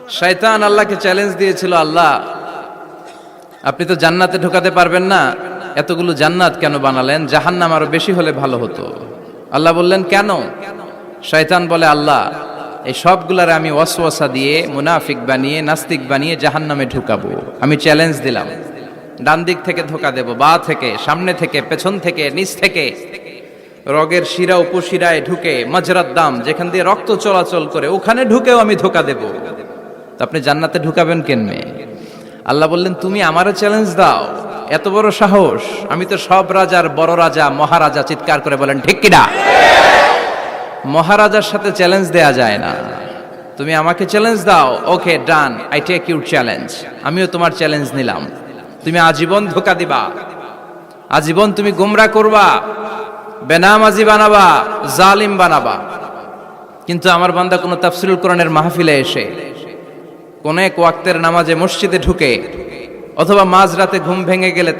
শয়তান আল্লাহকে চ্যালেঞ্জ দিয়েছিল, আল্লাহ আপনি তো জান্নাতে ঢোকাতে পারবেন না, এতগুলো জান্নাত কেন বানালেন? জাহান্নাম আরো বেশি হলে ভালো হতো। আল্লাহ বললেন কেন? শয়তান বলে, আল্লাহ এই সবগুলারে আমি ওয়াসওয়াসা দিয়ে মুনাফিক বানিয়ে নাস্তিক বানিয়ে জাহান্নামে ঢুকাবো। আমি চ্যালেঞ্জ দিলাম, ডান দিক থেকে ধোকা দেব, বা থেকে, সামনে থেকে, পেছন থেকে, নিচ থেকে, রগের শিরা উপশিরায় ঢুকে, মাজরাত দাম যেখান দিয়ে রক্ত চলাচল করে ওখানে ঢুকেও আমি ধোকা দেব। তো আপনি জান্নাতে ঢুকাবেন কেনমে? আল্লাহ বললেন তুমি আমারও চ্যালেঞ্জ দাও, এত বড় সাহস? আমি তো সব রাজার বড় রাজা, মহারাজা। চিৎকার করে বলেন ঠিক কিনা? মহারাজার সাথে চ্যালেঞ্জ দেয়া যায় না। তুমি আমাকে চ্যালেঞ্জ দাও, ওকে ডান, আই টেক ইউর চ্যালেঞ্জ। আমিও তোমার চ্যালেঞ্জ নিলাম। তুমি আজীবন ধোকা দিবা, আজীবন তুমি গুমরা করবা, বেনামাজি বানাবা, জালিম বানাবা। কিন্তু আমার বান্দা কোনো তাফসীরুল কোরআনের মাহফিলে এসে কোন এক ওয়াক্তের নামাজে মসজিদে ঢুকে অথবা মাঝরাতে ঘুম ভেঙে গেলে